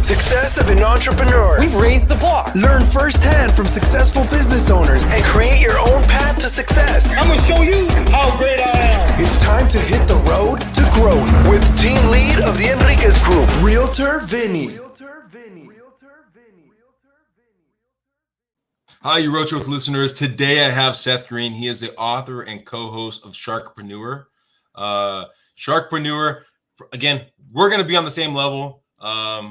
Success of an entrepreneur. We've raised the bar. Learn firsthand from successful business owners and create your own path to success. I'm going to show you how great I am. It's time to hit the road to growth with team lead of the Enriquez Group, Realtor Vinny. Hi, you Road Growth listeners. Today I have Seth Greene. He is the author and co-host of Sharkpreneur. Sharkpreneur, again, we're going to be on the same level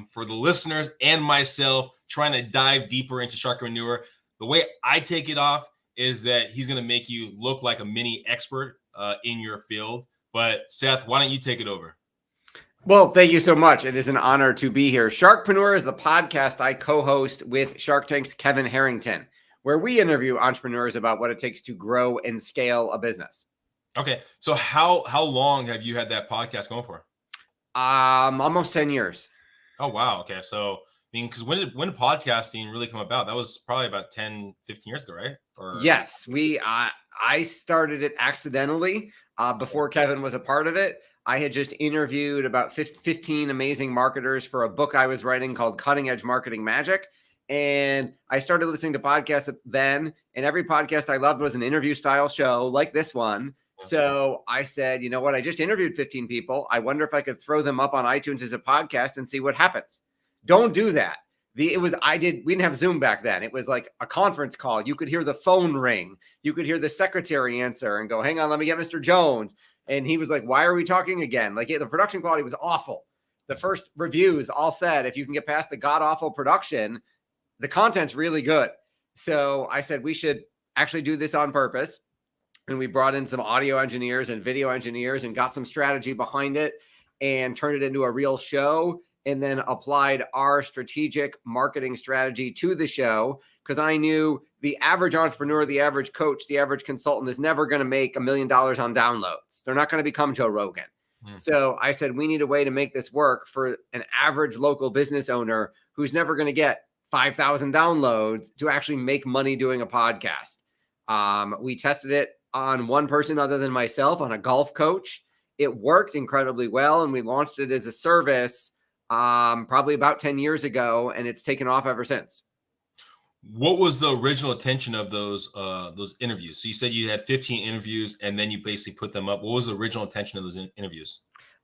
for the listeners and myself, trying to dive deeper into Sharkpreneur. The way I take it off is that he's going to make you look like a mini expert in your field. But Seth, why don't you take it over? Well, thank you so much. It is an honor to be here. Sharkpreneur is the podcast I co-host with Shark Tank's Kevin Harrington, where we interview entrepreneurs about what it takes to grow and scale a business. Okay. So how long have you had that podcast going for? Almost 10 years. Oh, wow. Okay. So, I mean, because when did podcasting really come about? That was probably about 10, 15 years ago, right? Or... Yes. I started it accidentally before Kevin was a part of it. I had just interviewed about 15 amazing marketers for a book I was writing called Cutting Edge Marketing Magic. And I started listening to podcasts then, and every podcast I loved was an interview style show like this one. So I said, you know what? I just interviewed 15 people. I wonder if I could throw them up on iTunes as a podcast and see what happens. Don't do that. We didn't have Zoom back then. It was like a conference call. You could hear the phone ring. You could hear the secretary answer and go, hang on, let me get Mr. Jones. And he was like, why are we talking again? Like, the production quality was awful. The first reviews all said, if you can get past the god awful production, the content's really good. So I said, we should actually do this on purpose. And we brought in some audio engineers and video engineers and got some strategy behind it and turned it into a real show, and then applied our strategic marketing strategy to the show, because I knew the average entrepreneur, the average coach, the average consultant is never going to make $1 million on downloads. They're not going to become Joe Rogan. So I said, we need a way to make this work for an average local business owner who's never going to get 5,000 downloads to actually make money doing a podcast. We tested it on one person other than myself, on a golf coach. It worked incredibly well, and we launched it as a service probably about 10 years ago, and it's taken off ever since. What was the original intention of those interviews? So you said you had 15 interviews, and then you basically put them up. What was the original intention of those interviews?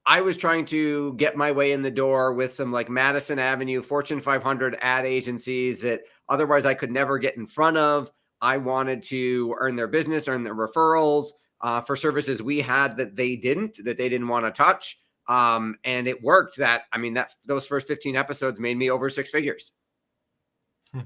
I was trying to get my way in the door with some like Madison Avenue, Fortune 500 ad agencies that otherwise I could never get in front of. I wanted to earn their business, earn their referrals for services we had that they didn't want to touch. And it worked. Those first 15 episodes made me over six figures. All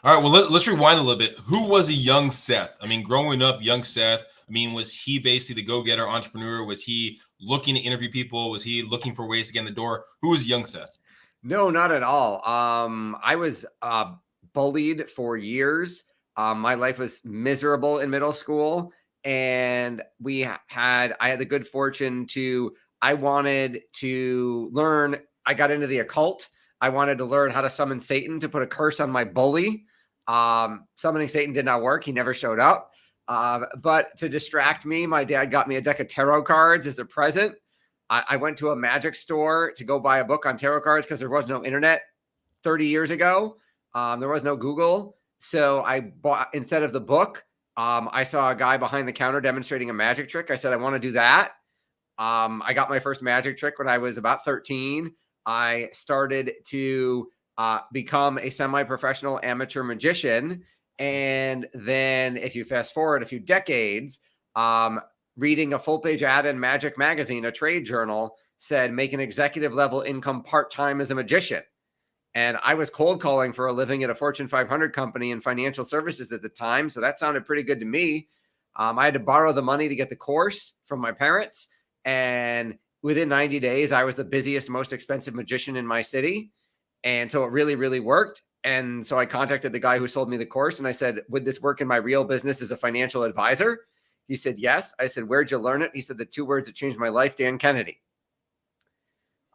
right. Well, let's rewind a little bit. Who was a young Seth? I mean, growing up, young Seth, was he basically the go-getter entrepreneur? Was he looking to interview people? Was he looking for ways to get in the door? Who was young Seth? No, not at all. I was bullied for years. My life was miserable in middle school, and I had the good fortune I wanted to learn. I got into the occult. I wanted to learn how to summon Satan to put a curse on my bully. Summoning Satan did not work. He never showed up. But to distract me, my dad got me a deck of tarot cards as a present. I went to a magic store to go buy a book on tarot cards because there was no internet 30 years ago. There was no Google. So I bought, instead of the book, I saw a guy behind the counter demonstrating a magic trick. I said, I want to do that. I got my first magic trick when I was about 13. I started to become a semi-professional amateur magician. And then if you fast forward a few decades, reading a full-page ad in Magic Magazine, a trade journal, said, make an executive level income part-time as a magician. And I was cold calling for a living at a Fortune 500 company in financial services at the time. So that sounded pretty good to me. I had to borrow the money to get the course from my parents. And within 90 days, I was the busiest, most expensive magician in my city. And so it really, really worked. And so I contacted the guy who sold me the course, and I said, would this work in my real business as a financial advisor? He said, yes. I said, where'd you learn it? He said, the two words that changed my life, Dan Kennedy.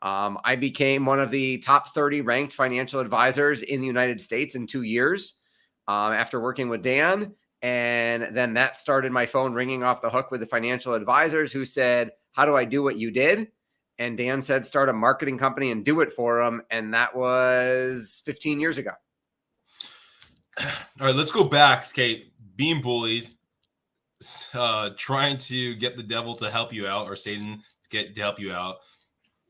I became one of the top 30 ranked financial advisors in the United States in 2 years after working with Dan. And then that started my phone ringing off the hook with the financial advisors who said, how do I do what you did? And Dan said, start a marketing company and do it for him. And that was 15 years ago. All right, let's go back. Okay, being bullied, trying to get the devil to help you out, or Satan to help you out,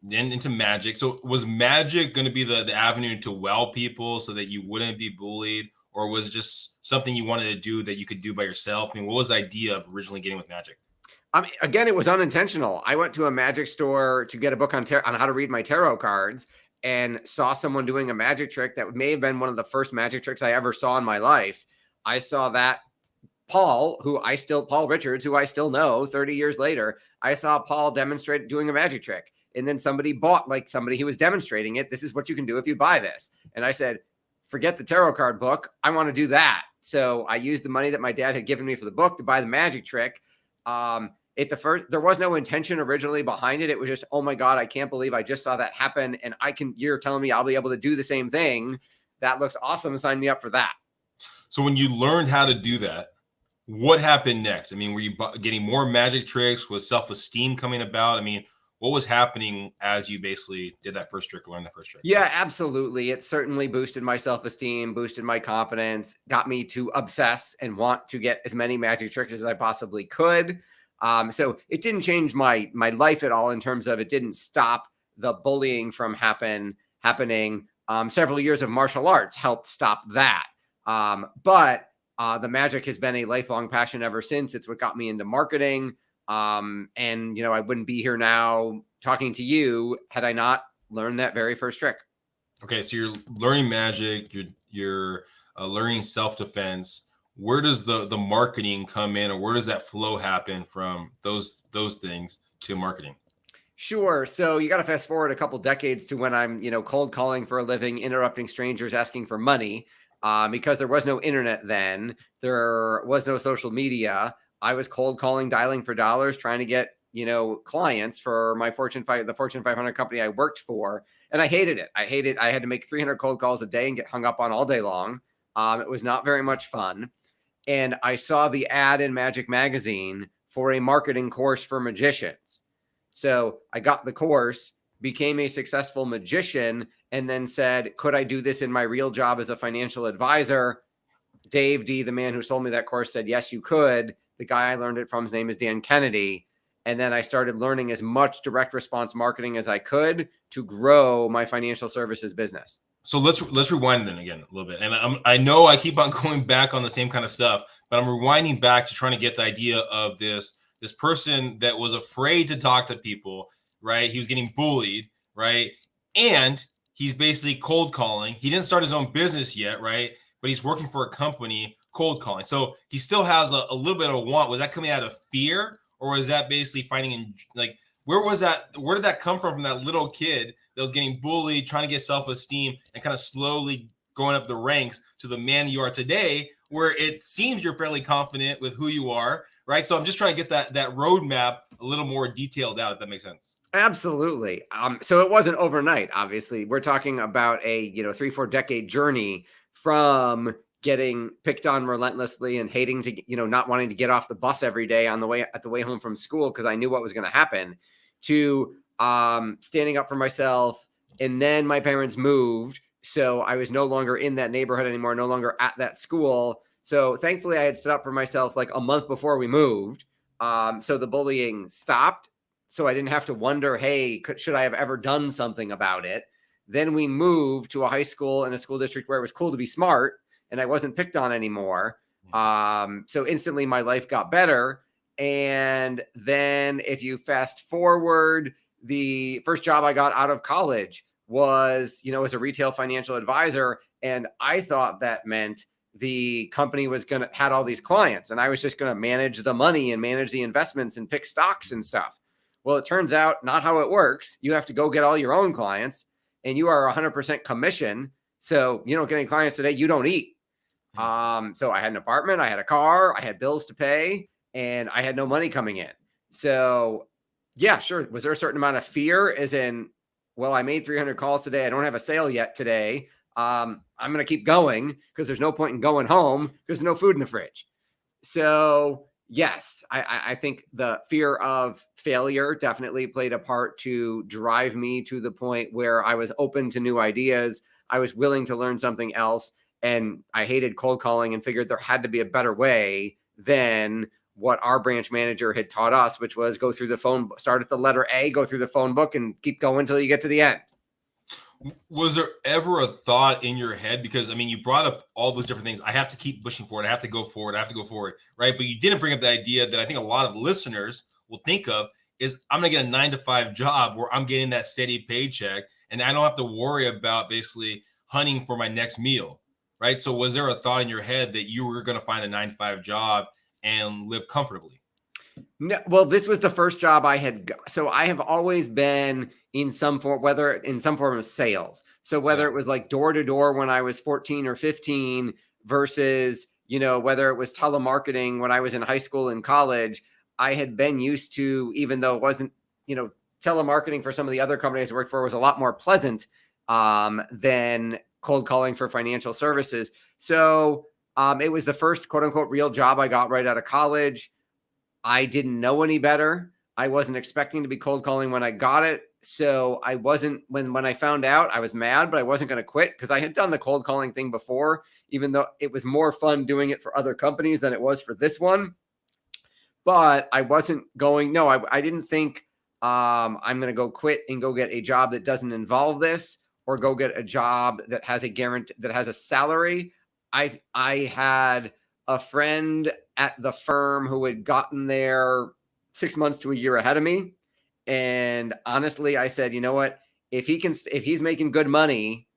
then into magic. So was magic going to be the avenue to wow people so that you wouldn't be bullied, or was it just something you wanted to do that you could do by yourself? I mean, what was the idea of originally getting with magic? I mean, again, it was unintentional. I went to a magic store to get a book on how to read my tarot cards, and saw someone doing a magic trick that may have been one of the first magic tricks I ever saw in my life. I saw that Paul Richards, who I still know 30 years later, I saw Paul demonstrate doing a magic trick. And then somebody bought, like somebody who was demonstrating it. This is what you can do if you buy this. And I said, forget the tarot card book. I want to do that. So I used the money that my dad had given me for the book to buy the magic trick. There was no intention originally behind it. It was just, oh my God, I can't believe I just saw that happen. And you're telling me I'll be able to do the same thing. That looks awesome. Sign me up for that. So when you learned how to do that, what happened next? I mean, were you getting more magic tricks? Was self-esteem coming about? I mean, what was happening as you basically did that first trick, learned that first trick? Yeah, absolutely. It certainly boosted my self-esteem, boosted my confidence, got me to obsess and want to get as many magic tricks as I possibly could. So it didn't change my life at all in terms of it didn't stop the bullying from happening. Several years of martial arts helped stop that. But the magic has been a lifelong passion ever since. It's what got me into marketing. And I wouldn't be here now talking to you had I not learned that very first trick. Okay, so you're learning magic, you're learning self-defense. Where does the marketing come in, or where does that flow happen from those things to marketing? Sure. So you got to fast forward a couple decades to when I'm, cold calling for a living, interrupting strangers, asking for money, because there was no internet then. There was no social media. I was cold calling, dialing for dollars, trying to get, clients for the Fortune 500 company I worked for. And I hated it. I had to make 300 cold calls a day and get hung up on all day long. It was not very much fun. And I saw the ad in Magic Magazine for a marketing course for magicians. So I got the course, became a successful magician, and then said, could I do this in my real job as a financial advisor? Dave D, the man who sold me that course, said, yes, you could. The guy I learned it from, his name is Dan Kennedy. And then I started learning as much direct response marketing as I could to grow my financial services business. So let's rewind then again a little bit. And I know I keep on going back on the same kind of stuff, but I'm rewinding back to trying to get the idea of this person that was afraid to talk to people, right? He was getting bullied, right? And he's basically cold calling. He didn't start his own business yet, right? But he's working for a company cold calling. So he still has a little bit of want. Was that coming out of fear, or was that basically finding where was that? Where did that come from that little kid that was getting bullied, trying to get self-esteem, and kind of slowly going up the ranks to the man you are today, where it seems you're fairly confident with who you are, right? So I'm just trying to get that roadmap a little more detailed out, if that makes sense. Absolutely. So it wasn't overnight, obviously. We're talking about a 3-4 decade journey from getting picked on relentlessly and hating to, not wanting to get off the bus every day at the way home from school because I knew what was going to happen, to standing up for myself. And then my parents moved, so I was no longer in that neighborhood anymore, no longer at that school. So thankfully I had stood up for myself like a month before we moved. So the bullying stopped. So I didn't have to wonder, hey, should I have ever done something about it? Then we moved to a high school and a school district where it was cool to be smart and I wasn't picked on anymore. So instantly my life got better. And then if you fast forward, the first job I got out of college was, as a retail financial advisor. And I thought that meant the company had all these clients and I was just going to manage the money and manage the investments and pick stocks and stuff. Well, it turns out not how it works. You have to go get all your own clients and you are 100% commission. So you don't get any clients today, you don't eat. So I had an apartment, I had a car, I had bills to pay, and I had no money coming in. So yeah, sure. Was there a certain amount of fear as in, well, I made 300 calls today. I don't have a sale yet today. I'm going to keep going because there's no point in going home because there's no food in the fridge. So Yes, I think the fear of failure definitely played a part to drive me to the point where I was open to new ideas. I was willing to learn something else. And I hated cold calling and figured there had to be a better way than what our branch manager had taught us, which was go through the phone, start at the letter A, go through the phone book and keep going until you get to the end. Was there ever a thought in your head? Because, I mean, you brought up all those different things. I have to keep pushing forward. I have to go forward. I have to go forward. Right. But you didn't bring up the idea that I think a lot of listeners will think of is I'm going to get a 9-to-5 job where I'm getting that steady paycheck and I don't have to worry about basically hunting for my next meal. Right. So was there a thought in your head that you were going to find a 9-to-5 job and live comfortably? No, well, this was the first job I had. So I have always been in some form, whether in some form of sales. So whether it was like door to door when I was 14 or 15 versus, whether it was telemarketing when I was in high school and college, I had been used to, even though it wasn't, telemarketing for some of the other companies I worked for was a lot more pleasant than cold calling for financial services. So it was the first quote unquote real job I got right out of college. I didn't know any better. I wasn't expecting to be cold calling when I got it. So I wasn't, when I found out, I was mad, but I wasn't going to quit because I had done the cold calling thing before, even though it was more fun doing it for other companies than it was for this one. But I wasn't going, I didn't think I'm going to go quit and go get a job that doesn't involve this or go get a job that has a guarantee, that has a salary. I had a friend at the firm who had gotten there 6 months to a year ahead of me. And honestly, I said, you know what, if he's making good money,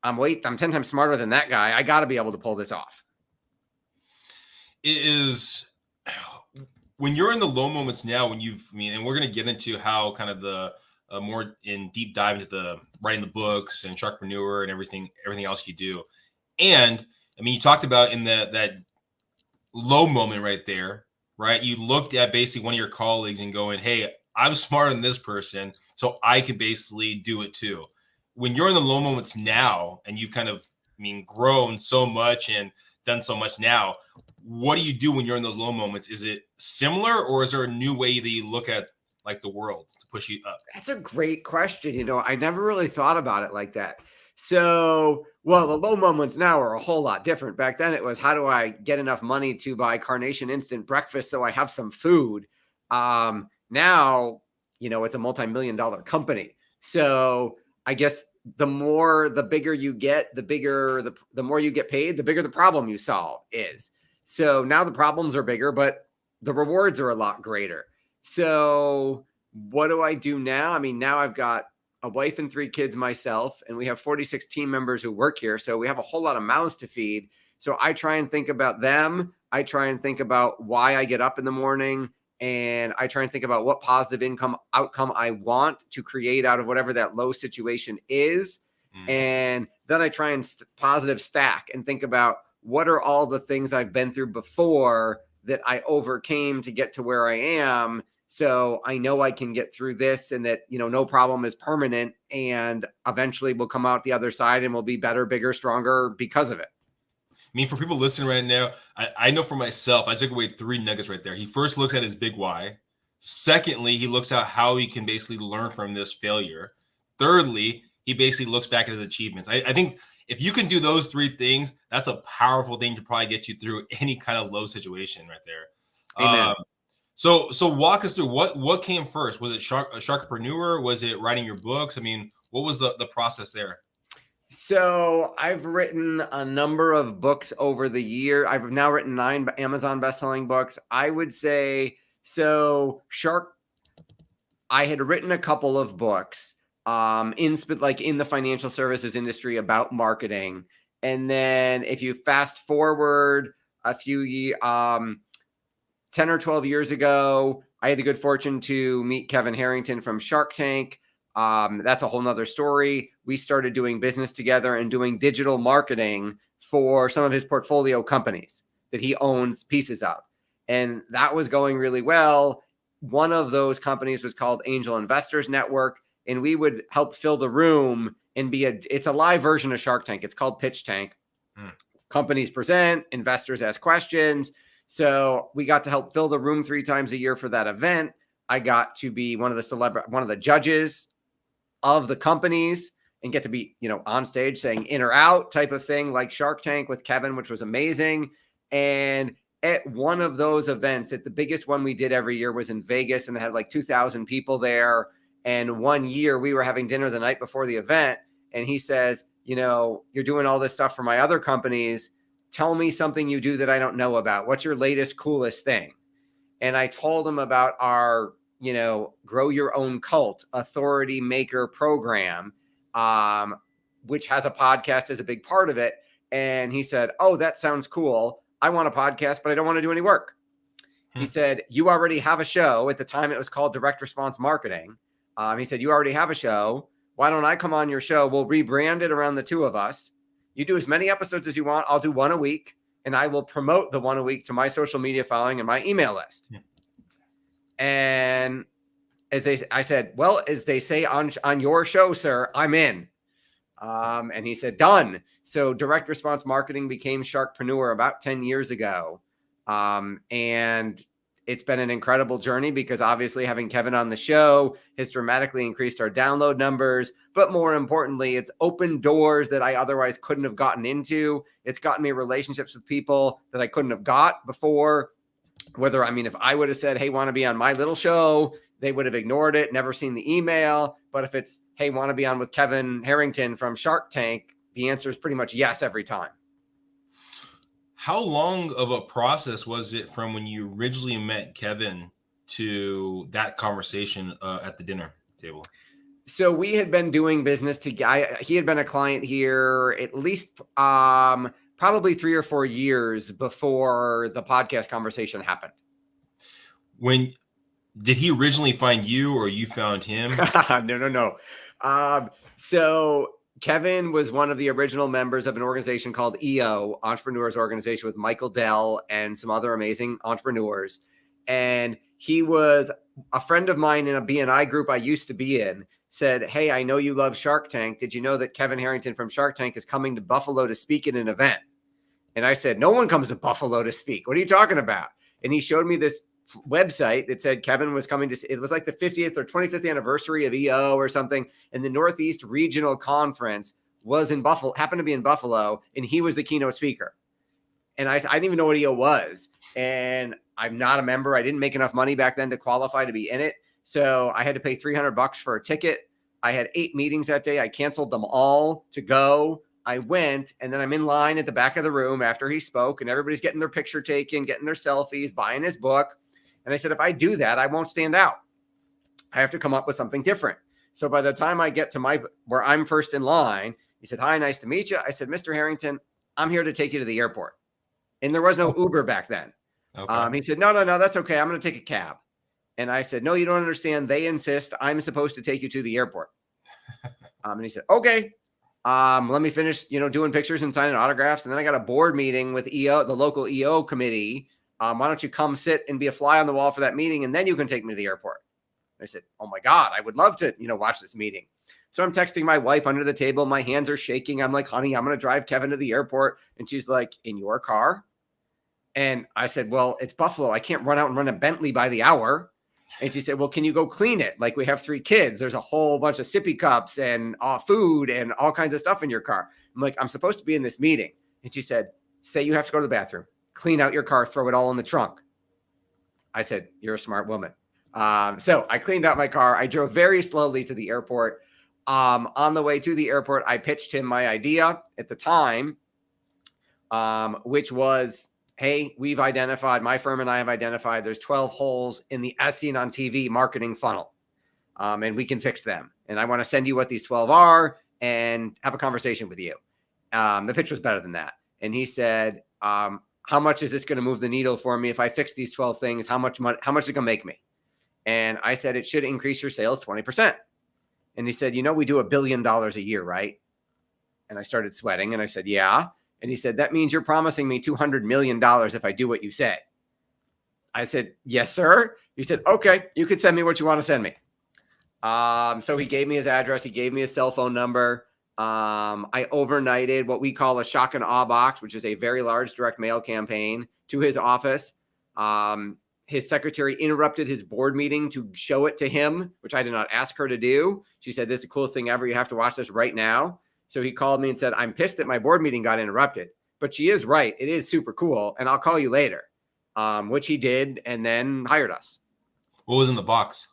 I'm 10 times smarter than that guy. I got to be able to pull this off. It is when you're in the low moments now, and we're going to get into how kind of the more in deep dive into the writing the books and Sharkpreneur and everything else you do. And I mean, you talked about in that low moment right there, right? You looked at basically one of your colleagues and going, hey, I'm smarter than this person, so I can basically do it too. When you're in the low moments now and you've kind of, grown so much and done so much now, what do you do when you're in those low moments? Is it similar or is there a new way that you look at like the world to push you up? That's a great question. I never really thought about it like that. So, well, the low moments now are a whole lot different. Back then it was, how do I get enough money to buy Carnation instant breakfast so I have some food? Now, it's a multi-million-dollar company. So I guess the bigger you get, the more you get paid, the bigger the problem you solve is. So now the problems are bigger, but the rewards are a lot greater. So what do I do now? Now I've got a wife and 3 kids myself, and we have 46 team members who work here. So we have a whole lot of mouths to feed. So I try and think about them. I try and think about why I get up in the morning, and I try and think about what positive outcome I want to create out of whatever that low situation is. And then I try and positive stack and think about what are all the things I've been through before that I overcame to get to where I am. So I know I can get through this, and that, no problem is permanent, and eventually we'll come out the other side and we'll be better, bigger, stronger because of it. For people listening right now, I know for myself, I took away 3 nuggets right there. He first looks at his big why. Secondly, he looks at how he can basically learn from this failure. Thirdly, he basically looks back at his achievements. I think if you can do those 3 things, that's a powerful thing to probably get you through any kind of low situation right there. Amen. So walk us through what came first. Was it Sharkpreneur? Was it writing your books? What was the process there? So I've written a number of books over the year. I've now written 9 Amazon best-selling books. I would say, I had written a couple of books in the financial services industry about marketing. And then if you fast forward a few years, 10 or 12 years ago, I had the good fortune to meet Kevin Harrington from Shark Tank. That's a whole nother story. We started doing business together and doing digital marketing for some of his portfolio companies that he owns pieces of. And that was going really well. One of those companies was called Angel Investors Network, and we would help fill the room and it's a live version of Shark Tank. It's called Pitch Tank. Companies present, investors ask questions. So we got to help fill the room 3 times a year for that event. I got to be one of the judges of the companies and get to be, on stage saying in or out type of thing, like Shark Tank with Kevin, which was amazing. And at one of those events, the biggest one we did every year was in Vegas, and they had like 2,000 people there. And one year we were having dinner the night before the event, and he says, you're doing all this stuff for my other companies. Tell me something you do that I don't know about. What's your latest, coolest thing? And I told him about our, Grow Your Own Cult Authority Maker program, which has a podcast as a big part of it. And he said, oh, that sounds cool. I want a podcast, but I don't want to do any work. He said, you already have a show. At the time, it was called Direct Response Marketing. He said, you already have a show. Why don't I come on your show? We'll rebrand it around the 2 of us. You do as many episodes as you want. I'll do 1 a week, and I will promote the 1 a week to my social media following and my email list. Yeah. And I said, well, as they say on your show, sir, I'm in. And he said, done. So Direct Response Marketing became Sharkpreneur about 10 years ago. And it's been an incredible journey because obviously having Kevin on the show has dramatically increased our download numbers. But more importantly, it's opened doors that I otherwise couldn't have gotten into. It's gotten me relationships with people that I couldn't have got before. If I would have said, hey, want to be on my little show, they would have ignored it, never seen the email. But if it's, hey, want to be on with Kevin Harrington from Shark Tank, the answer is pretty much yes every time. How long of a process was it from when you originally met Kevin to that conversation at the dinner table? So we had been doing business together. He had been a client here at least probably 3 or 4 years before the podcast conversation happened. When did he originally find you, or you found him? No. So Kevin was one of the original members of an organization called EO, Entrepreneurs Organization, with Michael Dell and some other amazing entrepreneurs. And he was a friend of mine in a BNI group I used to be in, said, hey, I know you love Shark Tank. Did you know that Kevin Harrington from Shark Tank is coming to Buffalo to speak at an event? And I said, no one comes to Buffalo to speak. What are you talking about? And he showed me this website that said Kevin was coming to, it was like the 50th or 25th anniversary of EO or something. And the Northeast Regional Conference was in Buffalo, happened to be in Buffalo, and he was the keynote speaker. And I didn't even know what EO was. And I'm not a member. I didn't make enough money back then to qualify to be in it. So I had to pay $300 for a ticket. I had 8 meetings that day. I canceled them all to go. I went, and then I'm in line at the back of the room after he spoke, and everybody's getting their picture taken, getting their selfies, buying his book. And I said, if I do that, I won't stand out. I have to come up with something different. So by the time I get to where I'm first in line, he said, hi, nice to meet you. I said, Mr. Harrington, I'm here to take you to the airport. And there was no Uber back then. Okay. He said, no, that's okay. I'm going to take a cab. And I said, no, you don't understand. They insist I'm supposed to take you to the airport. And he said, okay. Let me finish, doing pictures and signing autographs. And then I got a board meeting with EO, the local EO committee. Why don't you come sit and be a fly on the wall for that meeting, and then you can take me to the airport? And I said, oh my God, I would love to, watch this meeting. So I'm texting my wife under the table. My hands are shaking. I'm like, honey, I'm going to drive Kevin to the airport. And she's like, in your car? And I said, well, it's Buffalo. I can't run out and run a Bentley by the hour. And she said, well, can you go clean it? Like, we have 3 kids. There's a whole bunch of sippy cups and food and all kinds of stuff in your car. I'm like, I'm supposed to be in this meeting. And she said, say you have to go to the bathroom, clean out your car, throw it all in the trunk. I said, you're a smart woman. So I cleaned out my car. I drove very slowly to the airport. On the way to the airport, I pitched him my idea at the time, which was, hey, my firm and I have identified there's 12 holes in the as seen on TV marketing funnel, and we can fix them. And I want to send you what these 12 are and have a conversation with you. The pitch was better than that. And he said, how much is this going to move the needle for me? If I fix these 12 things, how much is it going to make me? And I said, it should increase your sales 20%. And he said, we do $1 billion a year, right? And I started sweating, and I said, yeah. And he said, that means you're promising me $200 million if I do what you say. I said, yes, sir. He said, okay, you could send me what you want to send me. So he gave me his address. He gave me his cell phone number. I overnighted what we call a shock and awe box, which is a very large direct mail campaign, to his office. His secretary interrupted his board meeting to show it to him, which I did not ask her to do. She said, "This is the coolest thing ever. You have to watch this right now." So he called me and said, "I'm pissed that my board meeting got interrupted, but she is right. It is super cool. And I'll call you later," which he did, and then hired us. What was in the box?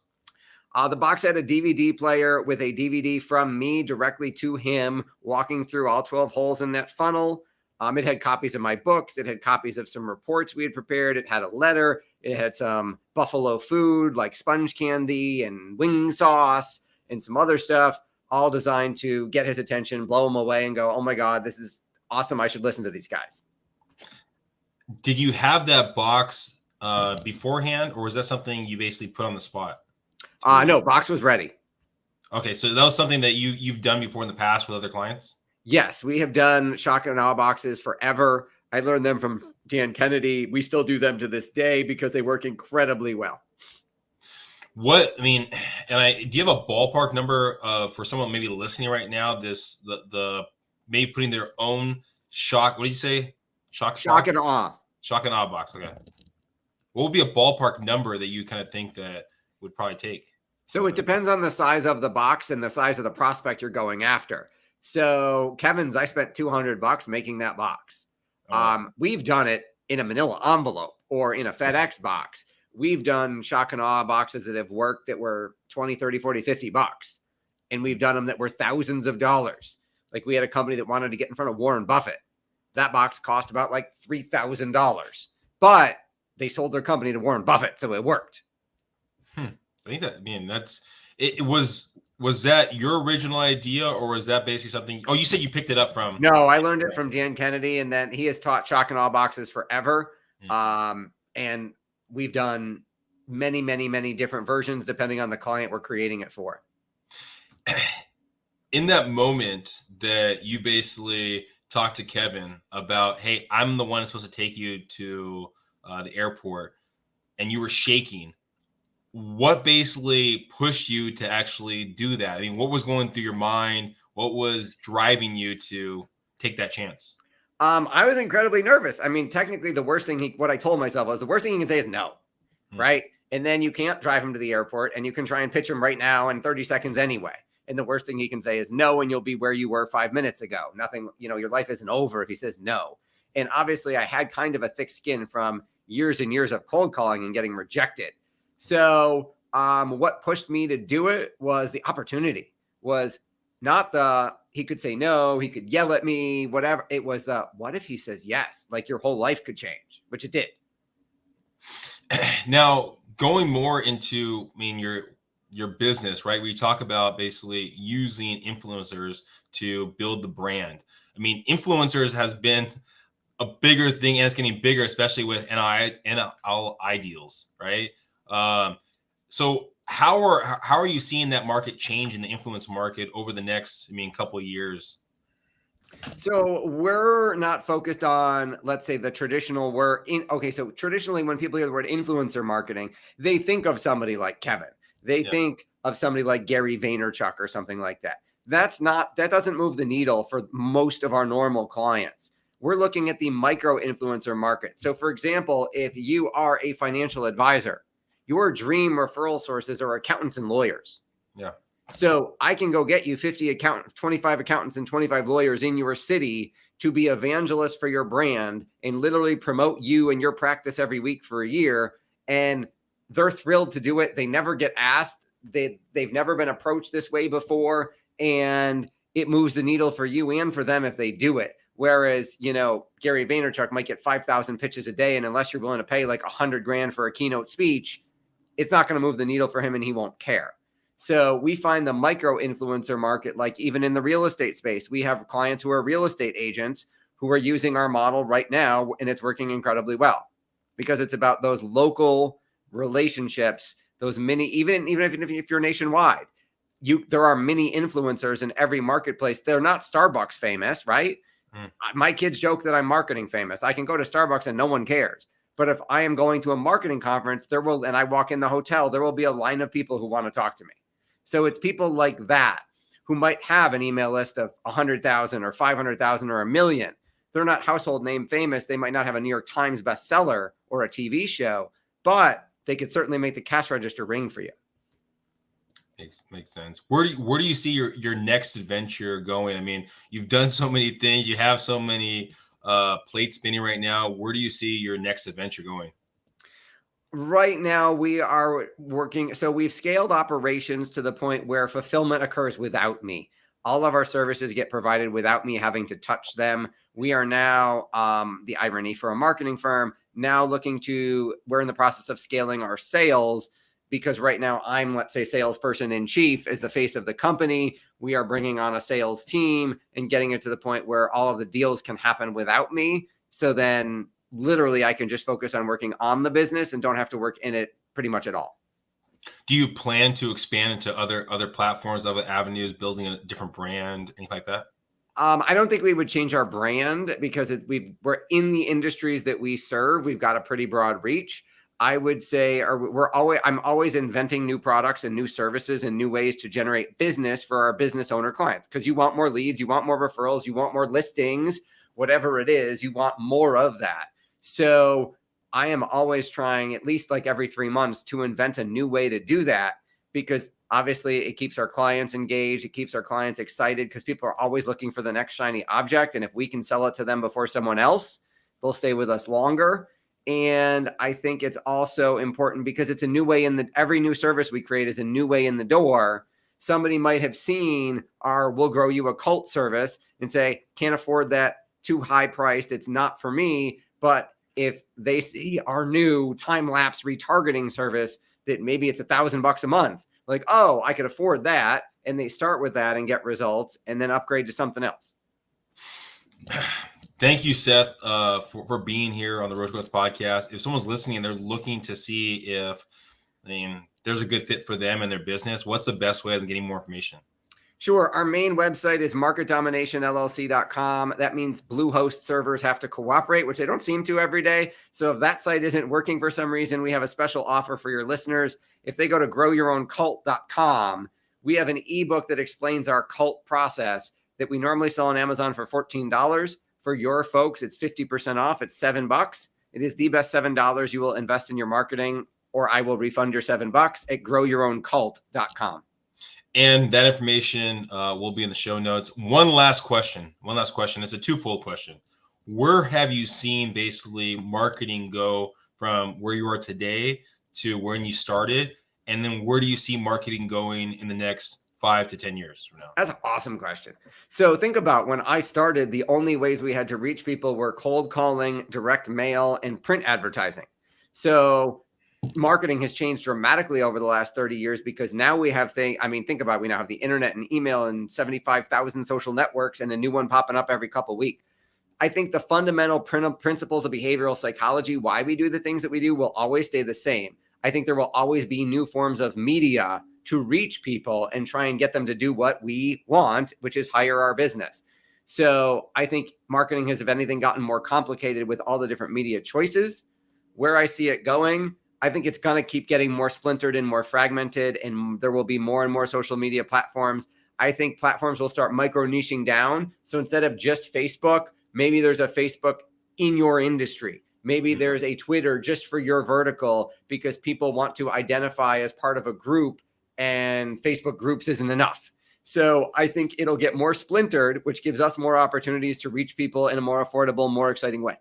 The box had a DVD player with a DVD from me directly to him, walking through all 12 holes in that funnel. It had copies of my books. It had copies of some reports we had prepared. It had a letter. It had some buffalo food like sponge candy and wing sauce and some other stuff, all designed to get his attention, blow him away, and go, "Oh my God, this is awesome. I should listen to these guys." Did you have that box beforehand, or was that something you basically put on the spot? No, box was ready. Okay, so that was something that you've done before in the past with other clients? Yes, we have done shock and awe boxes forever. I learned them from Dan Kennedy. We still do them to this day because they work incredibly well. Do you have a ballpark number for someone maybe listening right now? The maybe putting their own shock. What did you say? Shock and awe. Shock and awe box. Okay. What would be a ballpark number that you kind of think that would probably take? So it depends on the size of the box and the size of the prospect you're going after. So Kevin's, I spent $200 making that box. We've done it in a manila envelope or in a FedEx box. We've done shock and awe boxes that have worked that were 20, 30, 40, $50. And we've done them that were thousands of dollars. Like we had a company that wanted to get in front of Warren Buffett. That box cost about like $3,000, but they sold their company to Warren Buffett. So it worked. I think was that your original idea, or was that basically something? Oh, you said you picked it up from. No, I learned it from Dan Kennedy, and then he has taught shock and awe boxes forever. And we've done many, many, many different versions depending on the client we're creating it for. In that moment that you basically talked to Kevin about, "Hey, I'm the one that's supposed to take you to the airport," and you were shaking, what basically pushed you to actually do that? I mean, what was going through your mind? What was driving you to take that chance? I was incredibly nervous. I mean, technically the worst thing what I told myself was the worst thing he can say is no, right? And then you can't drive him to the airport, and you can try and pitch him right now in 30 seconds anyway. And the worst thing he can say is no, and you'll be where you were 5 minutes ago. Nothing, your life isn't over if he says no. And obviously I had kind of a thick skin from years and years of cold calling and getting rejected. So what pushed me to do it was the opportunity. Was not he could say no, he could yell at me, whatever. It was what if he says yes? Like your whole life could change, which it did. Now, going more into, your business, right? We talk about basically using influencers to build the brand. Influencers has been a bigger thing, and it's getting bigger, especially with NIL deals, right? So how are you seeing that market change in the influence market over the next, couple of years? So we're not focused on, let's say, the traditional so traditionally when people hear the word influencer marketing, they think of somebody like Kevin. They think of somebody like Gary Vaynerchuk or something like that. That doesn't move the needle for most of our normal clients. We're looking at the micro influencer market. So for example, if you are a financial advisor, your dream referral sources are accountants and lawyers. Yeah. So I can go get you 25 accountants and 25 lawyers in your city to be evangelists for your brand and literally promote you and your practice every week for a year. And they're thrilled to do it. They never get asked. They've never been approached this way before. And it moves the needle for you and for them if they do it. Whereas, Gary Vaynerchuk might get 5,000 pitches a day. And unless you're willing to pay like $100,000 for a keynote speech, it's not going to move the needle for him and he won't care. So we find the micro influencer market, like even in the real estate space, we have clients who are real estate agents who are using our model right now, and it's working incredibly well because it's about those local relationships, those mini, even if you're nationwide, there are many influencers in every marketplace. They're not Starbucks famous, right? My kids joke that I'm marketing famous. I can go to Starbucks and no one cares. But if I am going to a marketing conference, and I walk in the hotel, there will be a line of people who want to talk to me. So it's people like that who might have an email list of 100,000 or 500,000 or 1 million They're not household name famous. They might not have a New York Times bestseller or a TV show, but they could certainly make the cash register ring for you. Makes sense. Where do you see your next adventure going? I mean, you've done so many things. You have so many plates spinning right now. Where do you see your next adventure going? Right now, we are working. So we've scaled operations to the point where fulfillment occurs without me. All of our services get provided without me having to touch them. We are now, the irony for a marketing firm, now we're in the process of scaling our sales, because right now I'm, let's say, salesperson in chief as the face of the company. We are bringing on a sales team and getting it to the point where all of the deals can happen without me. So then literally I can just focus on working on the business and don't have to work in it pretty much at all. Do you plan to expand into other platforms, other avenues, building a different brand, anything like that? I don't think we would change our brand because we're in the industries that we serve. We've got a pretty broad reach. I would say, I'm always inventing new products and new services and new ways to generate business for our business owner clients, because you want more leads, you want more referrals, you want more listings, whatever it is, you want more of that. So I am always trying, at least like every 3 months, to invent a new way to do that, because obviously it keeps our clients engaged. It keeps our clients excited because people are always looking for the next shiny object. And if we can sell it to them before someone else, they'll stay with us longer. And I think it's also important because it's a new way every new service we create is a new way in the door. Somebody might have seen our We'll Grow You a Cult service and say, can't afford that, too high priced, it's not for me. But if they see our new time-lapse retargeting service that maybe it's $1,000 a month, like, oh, I could afford that. And they start with that and get results and then upgrade to something else. Thank you, Seth, for being here on the Road to Growth podcast. If someone's listening and they're looking to see if, there's a good fit for them and their business, what's the best way of getting more information? Sure. Our main website is marketdominationllc.com. That means Bluehost servers have to cooperate, which they don't seem to every day. So if that site isn't working for some reason, we have a special offer for your listeners. If they go to growyourown.cult.com, we have an ebook that explains our cult process that we normally sell on Amazon for $14. For your folks, it's 50% off. It's $7. It is the best $7 you will invest in your marketing, or I will refund your $7 at growyourown.cult.com. And that information will be in the show notes. One last question. It's a twofold question. Where have you seen basically marketing go from where you are today to when you started? And then where do you see marketing going in the next 5 to 10 years from now? That's an awesome question. So think about when I started, the only ways we had to reach people were cold calling, direct mail, and print advertising. So marketing has changed dramatically over the last 30 years because now we have think about it, we now have the internet and email and 75,000 social networks and a new one popping up every couple of weeks. I think the fundamental principles of behavioral psychology, why we do the things that we do, will always stay the same. I think there will always be new forms of media to reach people and try and get them to do what we want, which is hire our business. So I think marketing has, if anything, gotten more complicated with all the different media choices. Where I see it going, I think it's going to keep getting more splintered and more fragmented, and there will be more and more social media platforms. I think platforms will start micro niching down. So instead of just Facebook, maybe there's a Facebook in your industry. Maybe there's a Twitter just for your vertical because people want to identify as part of a group and Facebook groups isn't enough. So I think it'll get more splintered, which gives us more opportunities to reach people in a more affordable, more exciting way.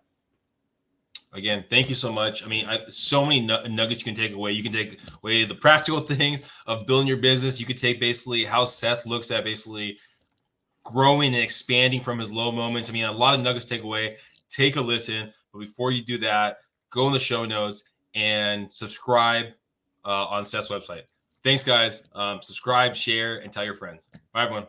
Again, thank you so much. So many nuggets you can take away. You can take away the practical things of building your business. You could take basically how Seth looks at basically growing and expanding from his low moments. A lot of nuggets to take away. Take a listen. But before you do that, go in the show notes and subscribe on Seth's website. Thanks, guys. Subscribe, share, and tell your friends. Bye, everyone.